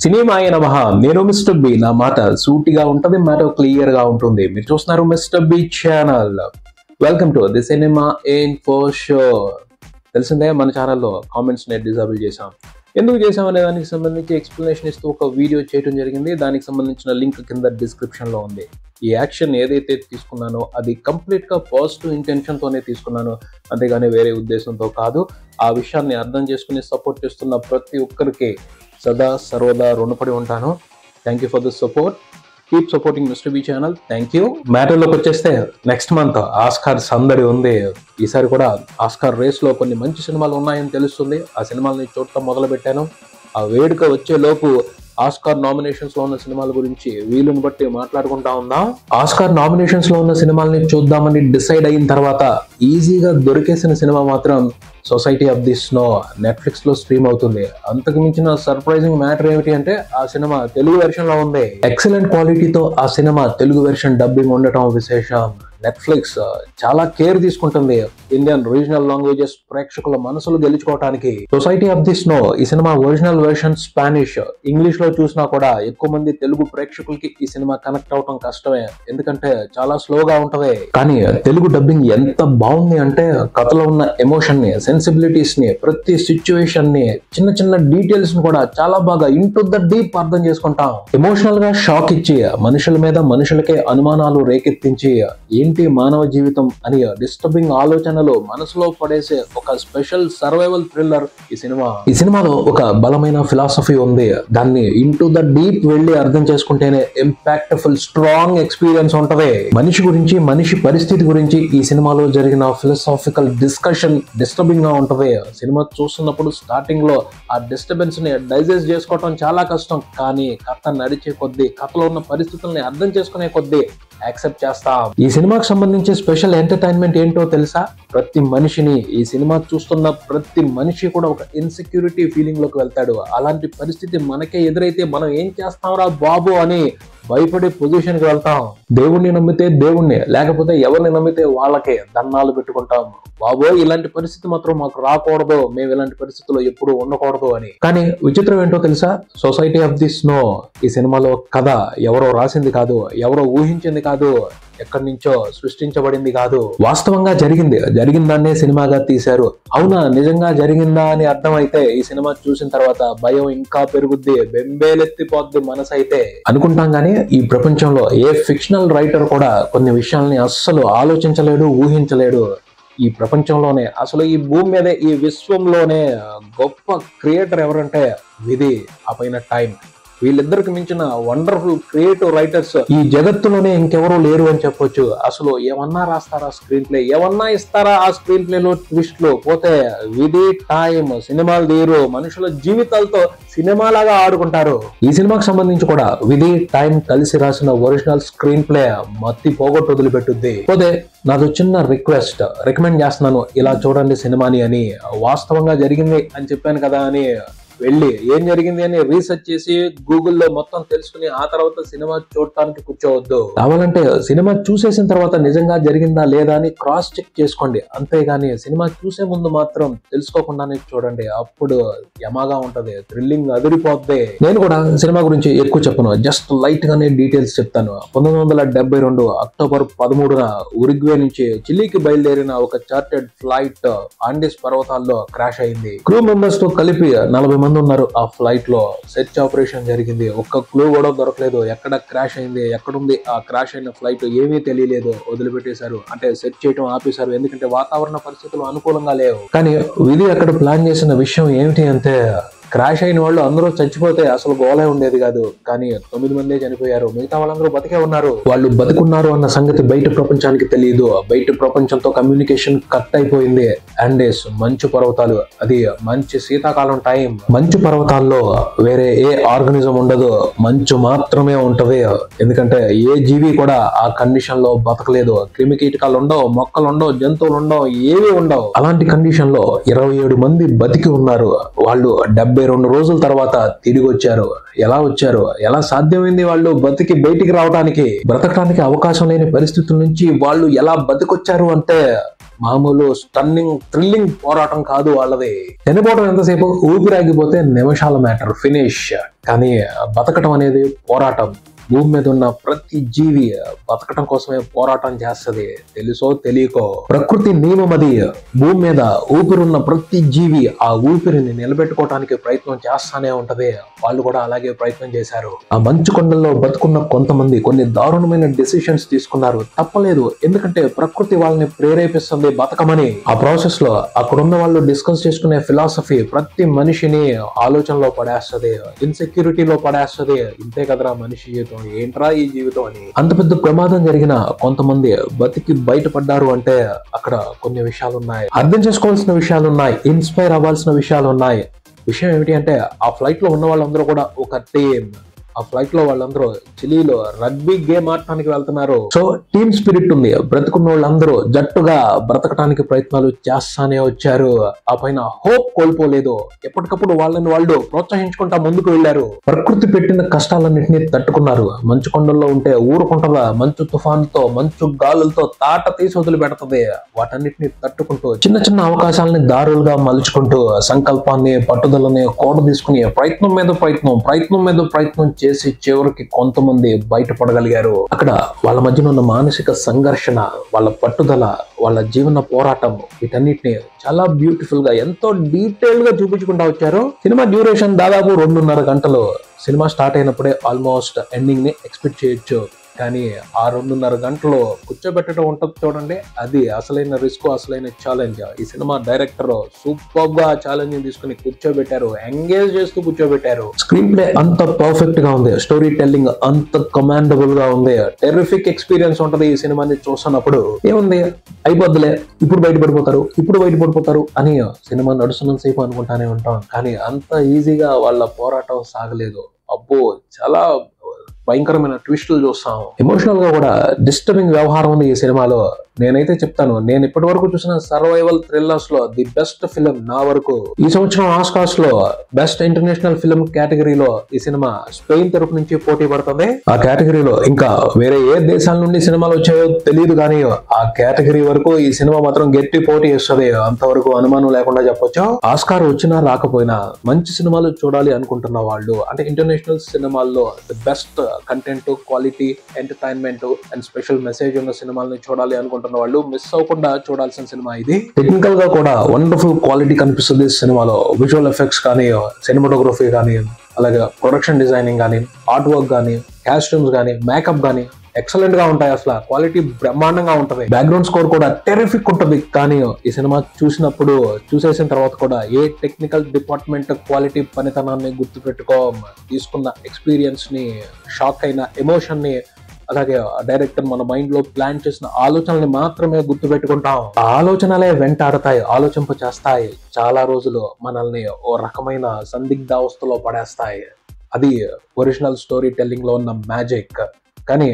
సినిమాయ నమః. నేను mister B. నా మాట సూటిగా ఉంటది, మాట క్లియర్ గా ఉంటుంది. మీరు చూస్తున్నారు mister B channel. Welcome to the cinema info show. తెలిసిందే, మన ఛానల్లో కామెంట్స్ ని డిజేబుల్ చేసాం. ఎందుకు చేసామనే దానికి సంబంధించి ఎక్స్ప్లెనేషన్ ఇస్తూ ఒక వీడియో చేయడం జరిగింది. దానికి సంబంధించిన లింక్ కింద డిస్క్రిప్షన్ లో ఉంది. ఈ యాక్షన్ ఏదైతే తీసుకున్నానో అది కంప్లీట్ గా పాజిటివ్ ఇంటెన్షన్ తోనే తీసుకున్నాను, అంతేగాని వేరే ఉద్దేశంతో కాదు. ఆ విషయాన్ని అర్థం చేసుకుని సపోర్ట్ చేస్తున్న ప్రతి ఒక్కరికి సదా సర్వదా రుణపడి ఉంటాను. Thank you for this support. Keep supporting mister B channel. Thank you. మ్యాటర్లోకి వచ్చేస్తే నెక్స్ట్ మంత్ ఆస్కార్ సందడి ఉంది. ఈసారి కూడా ఆస్కార్ రేస్ లో కొన్ని మంచి సినిమాలు ఉన్నాయని తెలుస్తుంది. ఆ సినిమాలని చూడటం మొదలు పెట్టాను. ఆ వేడుక వచ్చే లోపు ఆస్కార్ నామినేషన్స్ లో ఉన్న సినిమాల గురించి వీలుని బట్టి మాట్లాడుకుంటా ఉందాం. ఆస్కార్ నామినేషన్స్ లో ఉన్న సినిమాల్ని చూద్దామని డిసైడ్ అయిన తర్వాత ఈజీగా దొరికేసిన సినిమా మాత్రం society of the snow Netflix లో స్ట్రీమ్ అవుతుంది. అంతకు మించిన సర్ప్రైజింగ్ మ్యాటర్ ఏమిటి అంటే ఆ సినిమా తెలుగు వెర్షన్ లో ఉంది. ఎక్సలెంట్ క్వాలిటీతో ఆ సినిమా తెలుగు వెర్షన్ డబ్బింగ్ ఉండటం విశేషం. నెట్ఫ్లిక్స్ చాలా కేర్ తీసుకుంటుంది ఇండియన్ రీజనల్ లాంగ్వేజెస్ ప్రేక్షకుల మనసులు గెలుచుకోవడానికి. సొసైటీ ఆఫ్ ది స్నో ఈ cinema original version Spanish, English లో చూసినా కూడా ఎక్కువ మంది తెలుగు ప్రేక్షకులకి ఈ సినిమా కనెక్ట్ అవటం కష్టమే, ఎందుకంటే చాలా స్లోగా ఉంటది. కానీ తెలుగు డబ్బింగ్ ఎంత బాగుంది అంటే కథలో ఉన్న ఎమోషన్ ని, సెన్సిబిలిటీస్ ని, ప్రతి సిచ్యువేషన్ ని, చిన్న చిన్న డీటెయిల్స్ ని కూడా చాలా బాగా ఇంటూ ద డీప్ అర్థం చేసుకుంటాం. ఎమోషనల్ గా షాక్ ఇచ్చి మనుషుల మీద మనుషులకే అనుమానాలు రేకెత్తించి ఏంటి మానవ జీవితం అని డిస్టర్బింగ్ ఆలోచనలు మనసులో పడేసే ఒక స్పెషల్ సర్వైవల్ థ్రిల్లర్ ఈ సినిమా. ఈ సినిమాలో ఒక బలమైన ఫిలాసఫీ ఉంది. దాన్ని ఇంటూ ద డీప్ వెళ్ళి అర్థం చేసుకుంటేనే ఇంపాక్ట్ఫుల్ స్ట్రాంగ్ ఎక్స్పీరియన్స్ ఉంటది. మనిషి గురించి, మనిషి పరిస్థితి గురించి ఈ సినిమాలో జరిగిన ఫిలాసాఫికల్ డిస్కషన్ డిస్టర్బింగ్ గా ఉంటది. సినిమా చూస్తున్నప్పుడు స్టార్టింగ్ లో ఆ డిస్టర్బెన్స్ ని డైజెస్ట్ చేసుకోవటం చాలా కష్టం. కానీ కథ నడిచే కొద్దీ, కథలో ఉన్న పరిస్థితుల్ని అర్థం చేసుకునే కొద్దీ యాక్సెప్ట్ చేస్తాం. ఈ సినిమాకి సంబంధించి స్పెషల్ ఎంటర్టైన్మెంట్ ఏంటో తెలుసా? ప్రతి మనిషిని, ఈ సినిమా చూస్తున్న ప్రతి మనిషి కూడా ఒక ఇన్సెక్యూరిటీ ఫీలింగ్ లోకి వెళ్తాడు. అలాంటి పరిస్థితి మనకే ఎదురైతే మనం ఏం చేస్తాంరా బాబు అని భయపడే పొజిషన్ కి వెళ్తాం. దేవుణ్ణి నమ్మితే దేవుణ్ణి, లేకపోతే ఎవరిని నమ్మితే వాళ్ళకే దండాలు పెట్టుకుంటాం. బాబో ఇలాంటి పరిస్థితి మాత్రం మాకు రాకూడదు, మేము ఇలాంటి పరిస్థితుల్లో ఎప్పుడు ఉండకూడదు అని. కానీ విచిత్రం ఏంటో తెలుసా? సొసైటీ ఆఫ్ ది స్నో ఈ సినిమాలో కథ ఎవరో రాసింది కాదు, ఎవరో ఊహించింది కాదు, ఎక్కడి నుంచో సృష్టించబడింది కాదు. వాస్తవంగా జరిగిందాన్నే సినిమాగా తీశారు. అవునా, నిజంగా జరిగిందా అని అర్థమైతే ఈ సినిమా చూసిన తర్వాత భయం ఇంకా పెరుగుద్ది, బెంబేలెత్తిపోద్ది మనసు అయితే అనుకుంటాం. గానీ ఈ ప్రపంచంలో ఏ ఫిక్షనల్ రైటర్ కూడా కొన్ని విషయాల్ని అస్సలు ఆలోచించలేడు, ఊహించలేడు. ఈ ప్రపంచంలోనే, అసలు ఈ భూమి మీదే, ఈ విశ్వంలోనే గొప్ప క్రియేటర్ ఎవరంటే విధి, ఆ పైన టైం. వీళ్ళిద్దరికి మించిన వండర్ఫుల్ క్రియేటివ్ రైటర్స్ ఈ జగత్తులోనే ఇంకెవరూ లేరు అని చెప్పొచ్చు. అసలు ఏమన్నా రాస్తారా స్క్రీన్ ప్లే, ఏమన్నా ఇస్తారా ఆ స్క్రీన్ ప్లేలో ట్విస్ట్లు? పోతే విధి, టైం సినిమాలు తీరు, మనుషుల జీవితాలతో సినిమాలాగా ఆడుకుంటారు. ఈ సినిమాకి సంబంధించి కూడా విధి, టైం కలిసి రాసిన ఒరిజినల్ స్క్రీన్ ప్లే మత్తి పోగొట్టు వదిలిపెట్టుద్ది. పోతే నాది చిన్న రికమెండ్ చేస్తున్నాను, ఇలా చూడండి సినిమాని అని. వాస్తవంగా జరిగింది అని చెప్పాను కదా అని వెళ్ళి ఏం జరిగింది అని రీసెర్చ్ చేసి గూగుల్లో మొత్తం తెలుసుకుని ఆ తర్వాత సినిమా చూడటానికి కూర్చోవద్దు. కావాలంటే సినిమా చూసేసిన తర్వాత నిజంగా జరిగిందా లేదా అని క్రాస్ చెక్ చేసుకోండి. అంతేగాని సినిమా చూసే ముందు మాత్రం తెలుసుకోకుండానే చూడండి, అప్పుడు యమాగా ఉంటది, థ్రిల్లింగ్ అదిరిపోద్ది. నేను కూడా సినిమా గురించి ఎక్కువ చెప్పను, జస్ట్ లైట్ గానే డీటెయిల్స్ చెప్తాను. 1972 అక్టోబర్ 13న ఉరుగ్వే నుంచి చిలీకి బయలుదేరిన ఒక చార్టెడ్ ఫ్లైట్ ఆండీస్ పర్వతాల్లో క్రాష్ అయింది. క్రూ మెంబర్స్ తో కలిపి 40 మంది ఉన్నారు ఆ ఫ్లైట్ లో. సెర్చ్ ఆపరేషన్ జరిగింది, ఒక్క క్లూ కూడా దొరకలేదు. ఎక్కడ క్రాష్ అయింది, ఎక్కడుంది ఆ క్రాష్ అయిన ఫ్లైట్ ఏమీ తెలియలేదు, వదిలిపెట్టేశారు. అంటే సెర్చ్ చేయడం ఆపేశారు, ఎందుకంటే వాతావరణ పరిస్థితులు అనుకూలంగా లేవు. కానీ విధి అక్కడ ప్లాన్ చేసిన విషయం ఏమిటి అంటే, క్రాష్ అయిన వాళ్ళు అందరూ చచ్చిపోతే అసలు గోలే ఉండేది కాదు. కానీ 9 మందే చనిపోయారు, మిగతా వాళ్ళందరూ బతికే ఉన్నారు. వాళ్ళు బతికున్నారు అన్న సంగతి బయట ప్రపంచానికి తెలియదు. బయట ప్రపంచంతో కమ్యూనికేషన్ కట్ అయిపోయింది. అండేస్ మంచు పర్వతాలు, అది మంచి శీతాకాలం టైం. మంచు పర్వతాల్లో వేరే ఏ ఆర్గానిజం ఉండదు, మంచు మాత్రమే ఉంటది. ఎందుకంటే ఏ జీవి కూడా ఆ కండిషన్ లో బతకలేదు. క్రిమి కీటకాలు ఉండవు, మొక్కలు ఉండవు, జంతువులు ఉండవు, ఏవి ఉండవు. అలాంటి కండిషన్ లో 27 మంది బతికి ఉన్నారు. వాళ్ళు 72 రోజుల తర్వాత తిరిగి వచ్చారు. ఎలా వచ్చారు, ఎలా సాధ్యమైంది వాళ్ళు బతికి బయటికి రావడానికి? బ్రతకడానికి అవకాశం లేని పరిస్థితుల నుంచి వాళ్ళు ఎలా బతికొచ్చారు అంటే మామూలు స్టన్నింగ్ థ్రిల్లింగ్ పోరాటం కాదు వాళ్ళది. చనిపోవడం ఎంతసేపు, ఊపిరాగిపోతే నిమిషాల మ్యాటర్, ఫినిష్. కానీ బతకటం అనేది పోరాటం. భూమి మీద ఉన్న ప్రతి జీవి బతకటం కోసమే పోరాటం చేస్తుంది, తెలుసో తెలియకో. ప్రకృతి నియమం అది. భూమి మీద ఊపిరున్న ప్రతి జీవి ఆ ఊపిరిని నిలబెట్టుకోవడానికి ప్రయత్నం చేస్తానే ఉంటది. వాళ్ళు కూడా అలాగే ప్రయత్నం చేశారు. ఆ మంచు కొండల్లో బతుకున్న కొంతమంది కొన్ని దారుణమైన డెసిషన్స్ తీసుకున్నారు. తప్పలేదు, ఎందుకంటే ప్రకృతి వాళ్ళని ప్రేరేపిస్తుంది బతకమని. ఆ ప్రాసెస్ లో అక్కడున్న వాళ్ళు డిస్కస్ చేసుకునే ఫిలాసఫీ ప్రతి మనిషిని ఆలోచనలో పడేస్తుంది, ఇన్సెక్యూరిటీలో పడేస్తుంది. ఇంతే కదరా మనిషి జీవితం, ఏంట్రా ఈ జీవితం అని. అంత పెద్ద ప్రమాదం జరిగిన కొంతమంది బతికి బయటపడ్డారు అంటే అక్కడ కొన్ని విషయాలు ఉన్నాయి, అర్థం చేసుకోవాల్సిన విషయాలు ఉన్నాయి, ఇన్స్పైర్ అవ్వాల్సిన విషయాలు ఉన్నాయి. విషయం ఏమిటి అంటే ఆ ఫ్లైట్ లో ఉన్న వాళ్ళందరూ కూడా ఒక టీమ్. ఆ ఫ్లైట్ లో వాళ్ళందరూ చిలీలో రగ్బీ గేమ్ ఆడటానికి వెళ్తున్నారు. సో టీమ్ స్పిరిట్ ఉంది. బ్రతుకున్న వాళ్ళందరూ జట్టుగా బ్రతకటానికి ప్రయత్నాలు చేస్తానే వచ్చారు. ఆ పైన హోప్ కోల్పోలేదు. ఎప్పటికప్పుడు వాళ్ళని వాళ్ళు ప్రోత్సహించుకుంటా ముందుకు వెళ్లారు. ప్రకృతి పెట్టిన కష్టాలన్నింటినీ తట్టుకున్నారు. మంచు కొండల్లో ఉంటే ఊరుకుంటదా మంచు తుఫాన్తో, మంచు గాలులతో తాట తీసి వదిలి పెడుతుంది. వాటన్నిటిని తట్టుకుంటూ చిన్న చిన్న అవకాశాలని దారులుగా మలుచుకుంటూ సంకల్పాన్ని, పట్టుదలని కోట తీసుకుని ప్రయత్నం మీద ప్రయత్నం చేసి చివరికి కొంతమంది బయటపడగలిగారు. అక్కడ వాళ్ళ మధ్యన ఉన్న మానసిక సంఘర్షణ, వాళ్ళ పట్టుదల, వాళ్ళ జీవన పోరాటం, వీటన్నిటిని చాలా బ్యూటిఫుల్ గా ఎంతో డీటెయిల్ గా చూపించుకుంటా వచ్చారు. సినిమా డ్యూరేషన్ దాదాపు 2.5 గంటలు. సినిమా స్టార్ట్ అయినప్పుడే ఆల్మోస్ట్ ఎండింగ్ ని ఎక్స్పెక్ట్ చేయొచ్చు. కానీ ఆ 2.5 గంటలు కూర్చోబెట్టడం ఉంటుంది చూడండి, అది అసలైన రిస్క్, అసలైన ఛాలెంజ్. ఈ సినిమా డైరెక్టర్ సూపర్ గా ఛాలెంజ్ తీసుకుని కూర్చోబెట్టారు, ఎంగేజ్ చేస్తూ కూర్చోబెట్టారు. స్క్రీన్ ప్లే అంత పర్ఫెక్ట్ గా ఉంది, స్టోరీ టెల్లింగ్ అంత కమాండబుల్ గా ఉంది. టెర్రిఫిక్ ఎక్స్పీరియన్స్ ఉంటది ఈ సినిమాని చూస్తున్నప్పుడు. ఏముంది, అయిపోద్దులే, ఇప్పుడు బయటపడిపోతారు అని సినిమా నడుస్తున్న సేపు అనుకుంటానే ఉంటాం. కానీ అంత ఈజీగా వాళ్ళ పోరాటం సాగలేదు. అబ్బో, చాలా భయంకరమైన ట్విస్టులు చూస్తాం. ఎమోషనల్ గా కూడా డిస్టర్బింగ్ వ్యవహారం ఉంది ఈ సినిమాలో. నేనైతే చెప్తాను, నేను ఇప్పటి వరకు చూసిన సర్వైవల్ థ్రిల్లర్స్ లో ది బెస్ట్ ఫిలిం నా వరకు. ఈ సంవత్సరం ఆస్కార్స్ లో బెస్ట్ ఇంటర్నేషనల్ ఫిలిం కేటగిరీలో ఈ సినిమా స్పెయిన్ తరపు నుంచి పోటీ పడుతుంది. ఆ కేటగిరీలో ఇంకా వేరే ఏ దేశాల నుండి సినిమాలు వచ్చాయో తెలియదు, కానీ ఆ కేటగిరీ వరకు ఈ సినిమా మాత్రం గట్టి పోటీ ఇస్తుంది, అంతవరకు అనుమానం లేకుండా చెప్పొచ్చు. ఆస్కార్ వచ్చినా రాకపోయినా మంచి సినిమాలు చూడాలి అనుకుంటున్న వాళ్ళు, అంటే ఇంటర్నేషనల్ సినిమాల్లో the best content, quality, entertainment and special message ఉన్న సినిమాలను చూడాలి అనుకుంటున్న వాళ్ళు మిస్ అవ్వకుండా చూడాల్సిన సినిమా ఇది. టెక్నికల్ గా కూడా వండర్ఫుల్ క్వాలిటీ కనిపిస్తుంది సినిమాలో. విజువల్ ఎఫెక్ట్స్ కానీ, సినిమాటోగ్రఫీ కానీ, అలాగే ప్రొడక్షన్ డిజైనింగ్ కానీ, ఆర్ట్ వర్క్ కానీ, కాస్ట్యూమ్స్ కానీ, మేకప్ కానీ ఎక్సలెంట్ గా ఉంటాయి. అసలు క్వాలిటీ బ్రహ్మాండంగా ఉంటది. బ్యాక్గ్రౌండ్ స్కోర్ కూడా టెరిఫిక్ ఉంటుంది. కానీ ఈ సినిమా చూసేసిన తర్వాత కూడా ఏ టెక్నికల్ డిపార్ట్మెంట్ క్వాలిటీ పనితనాన్ని గుర్తుపెట్టుకో, తీసుకున్న ఎక్స్పీరియన్స్ ని, షాక్ అయిన ఎమోషన్ ని, అలాగే డైరెక్టర్ మన మైండ్ లో ప్లాన్ చేసిన ఆలోచనల్ని మాత్రమే గుర్తు పెట్టుకుంటాం. ఆ ఆలోచనలే వెంటాడతాయి, ఆలోచింప చేస్తాయి, చాలా రోజులు మనల్ని ఓ రకమైన సందిగ్ధావస్థలో పడేస్తాయి. అది ఒరిజినల్ స్టోరీ టెల్లింగ్ లో ఉన్న మ్యాజిక్. కానీ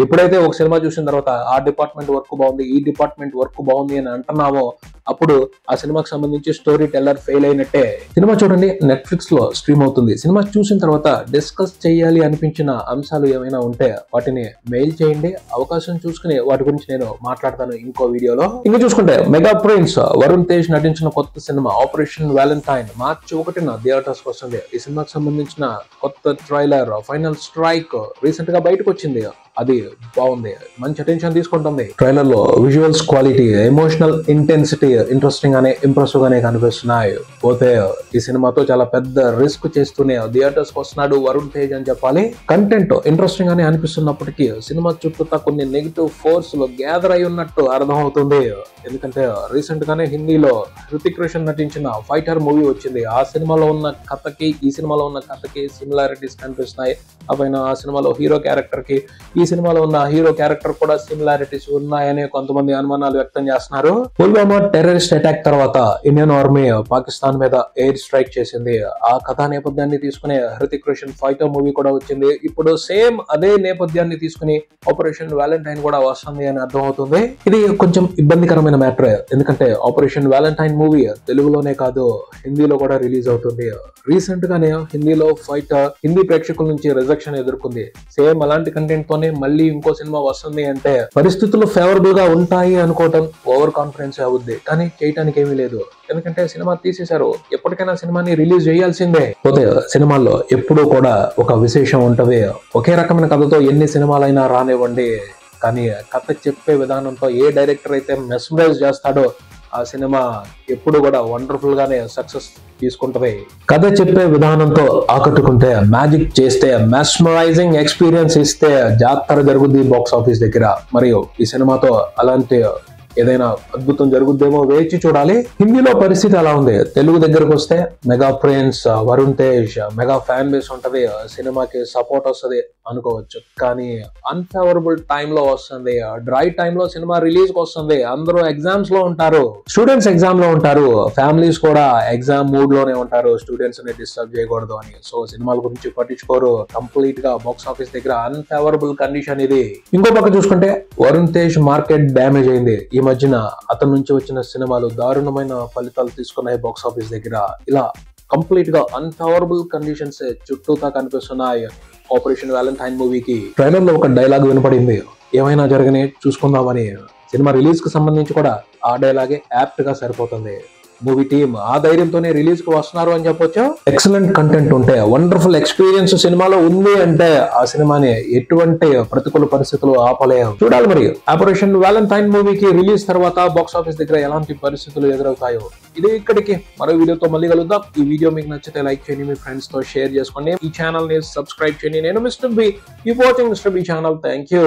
ఎప్పుడైతే ఒక సినిమా చూసిన తర్వాత ఆ డిపార్ట్మెంట్ వర్క్ బాగుంది, ఈ డిపార్ట్మెంట్ వర్క్ బాగుంది అని అంటున్నామో అప్పుడు ఆ సినిమాకి సంబంధించి స్టోరీ టెల్లర్ ఫెయిల్ అయినట్టే. సినిమా చూడండి, నెట్ఫ్లిక్స్ లో స్ట్రీమ్ అవుతుంది. సినిమా చూసిన తర్వాత డిస్కస్ చేయాలి అనిపించిన అంశాలు ఏమైనా ఉంటే వాటిని మెయిల్ చేయండి. అవకాశం చూసుకుని వాటి గురించి నేను మాట్లాడతాను ఇంకో వీడియోలో. ఇంకా చూసుకుంటే మెగా ప్రిన్స్ వరుణ్ తేజ్ నటించిన కొత్త సినిమా ఆపరేషన్ వ్యాలంటైన్ మార్చి 1న థియేటర్స్ వస్తుంది. ఈ సినిమాకి సంబంధించిన కొత్త ట్రైలర్ ఫైనల్ స్ట్రైక్ రీసెంట్ గా బయటకు వచ్చింది. అది బాగుంది, మంచి అటెన్షన్ తీసుకుంటుంది. ట్రైలర్ లో visuals quality, emotional intensity interesting గానే, ఇంప్రెసివ్ గానే కనిపిస్తున్నాయి. పోతే ఈ సినిమాతో చాలా పెద్ద రిస్క్ చేస్తూనే థియేటర్స్ వస్తున్నాడు వరుణ్ తేజ్ అని చెప్పాలి. కంటెంట్ ఇంట్రెస్టింగ్ గానే అనిపిస్తున్నప్పటికీ సినిమా చుట్టూ కొన్ని నెగిటివ్ ఫోర్స్ లో గ్యాదర్ అయి ఉన్నట్టు అర్థం అవుతుంది. ఎందుకంటే రీసెంట్ గానే హిందీలో హృతిక్ రోషన్ నటించిన ఫైటర్ మూవీ వచ్చింది. ఆ సినిమాలో ఉన్న కథకి ఈ సినిమాలో ఉన్న కథకి సిమిలారిటీస్ కనిపిస్తున్నాయి. ఆ సినిమాలో హీరో క్యారెక్టర్ కి ఈ సినిమాలో ఉన్న హీరో క్యారెక్టర్ కూడా సిమిలారిటీస్ ఉన్నాయని కొంతమంది అనుమానాలు వ్యక్తం చేస్తున్నారు. పుల్వామా టెర్రరిస్ట్ అటాక్ తర్వాత ఇండియన్ ఆర్మీ పాకిస్తాన్ మీద ఎయిర్ స్ట్రైక్ చేసింది. ఆ కథా నేపథ్యాన్ని తీసుకునే హృతిక్ రోషన్ ఫైటర్ మూవీ కూడా వచ్చింది. ఇప్పుడు సేమ్ అదే నేపథ్యాన్ని తీసుకుని ఆపరేషన్ వ్యాలంటైన్ కూడా వస్తుంది అని అర్థం అవుతుంది. ఇది కొంచెం ఇబ్బందికరమైన మ్యాటర్, ఎందుకంటే ఆపరేషన్ వ్యాలంటైన్ మూవీ తెలుగులోనే కాదు హిందీలో కూడా రిలీజ్ అవుతుంది. రీసెంట్ గానే హిందీలో ఫైటర్ హిందీ ప్రేక్షకుల నుంచి రిజెక్షన్ ఎదుర్కొంది. సేమ్ అలాంటి కంటెంట్ తోనే మళ్ళీ ఇంకో సినిమా వస్తుంది అంటే పరిస్థితులు ఫేవరబుల్ గా ఉంటాయి అనుకోవటం ఓవర్ కాన్ఫిడెన్స్ అవుద్ది. కానీ చేయటానికి ఏమీ లేదు, ఎందుకంటే సినిమా తీసేశారు. ఎప్పటికైనా సినిమాని రిలీజ్ చేయాల్సిందే. పోతే సినిమాల్లో ఎప్పుడూ కూడా ఒక విశేషం ఉంటది. ఒకే రకమైన కథతో ఎన్ని సినిమాలైనా రానివ్వండి, కానీ కథ చెప్పే విధానంతో ఏ డైరెక్టర్ అయితే మెస్మరైజ్ చేస్తాడో ఆ సినిమా ఎప్పుడు కూడా వండర్ఫుల్ గానే సక్సెస్ తీసుకుంటది. కథ చెప్పే విధానంతో ఆకట్టుకుంటే, మ్యాజిక్ చేస్తే, మెస్మరైజింగ్ ఎక్స్పీరియన్స్ ఇస్తే జాతర జరుగుద్ది బాక్స్ ఆఫీస్ దగ్గర. మరియు ఈ సినిమాతో అలాంటి ఏదైనా అద్భుతం జరుగుద్దేమో వేచి చూడాలి. హిందీలో పరిస్థితి అలా ఉంది. తెలుగు దగ్గరకు వస్తే mega prince Varun Tej mega fan base ఉంటది, సినిమాకి సపోర్ట్ వస్తుంది అనుకోవచ్చు. కానీ అన్ఫేవరబుల్ టైంలో వస్తుంది, డ్రై టైంలో సినిమా రిలీజ్ కి వస్తుంది. అందరూ ఎగ్జామ్స్ లో ఉంటారు, స్టూడెంట్స్ ఎగ్జామ్ లో ఉంటారు, ఫ్యామిలీస్ కూడా ఎగ్జామ్ మూడ్ లోనే ఉంటారు, స్టూడెంట్స్ ని డిస్టర్బ్ చేయకూడదు అని. సో సినిమాల గురించి పట్టించుకోరు. కంప్లీట్ గా బాక్స్ ఆఫీస్ దగ్గర అన్ఫేవరబుల్ కండిషన్ ఇది. ఇంకో పక్క చూసుకుంటే వరుణ్ తేజ్ మార్కెట్ డ్యామేజ్ అయింది. ఈ మధ్యన అతని నుంచి వచ్చిన సినిమాలు దారుణమైన ఫలితాలు తీసుకున్నాయి బాక్స్ ఆఫీస్ దగ్గర. ఇలా కంప్లీట్ గా అన్ఫేవరబుల్ కండిషన్స్ చుట్టూతా కనిపిస్తున్నాయి ఆపరేషన్ వ్యాలంటైన్ మూవీకి. ట్రైలర్ లో ఒక డైలాగ్ వినపడింది, ఏమైనా జరగని చూసుకుందామని. సినిమా రిలీజ్ కి సంబంధించి కూడా ఆ డైలాగే యాప్ట్ గా సరిపోతుంది. మూవీ టీమ్ ఆ ధైర్యంతోనే రిలీజ్ కి వస్తున్నారు అని చెప్పొచ్చు. ఎక్సలెంట్ కంటెంట్ ఉంటే, వండర్ఫుల్ ఎక్స్పీరియన్స్ సినిమాలో ఉంది అంటే ఆ సినిమాని ఎటువంటి ప్రతికూల పరిస్థితులు ఆపలేవు. చూడాలి మరి ఆపరేషన్ వ్యాలంటైన్ మూవీకి రిలీజ్ తర్వాత బాక్స్ ఆఫీస్ దగ్గర ఎలాంటి పరిస్థితులు ఎదురవుతాయో. ఇది ఇక్కడికి మరో వీడియోతో మళ్ళీ కలుద్దాం. ఈ వీడియో మీకు నచ్చితే లైక్ చేయండి, మీ ఫ్రెండ్స్ తో షేర్ చేసుకోండి, ఈ ఛానల్ ని సబ్స్క్రైబ్ చేయండి. నేను mister B, keep watching mister B channel. Thank you.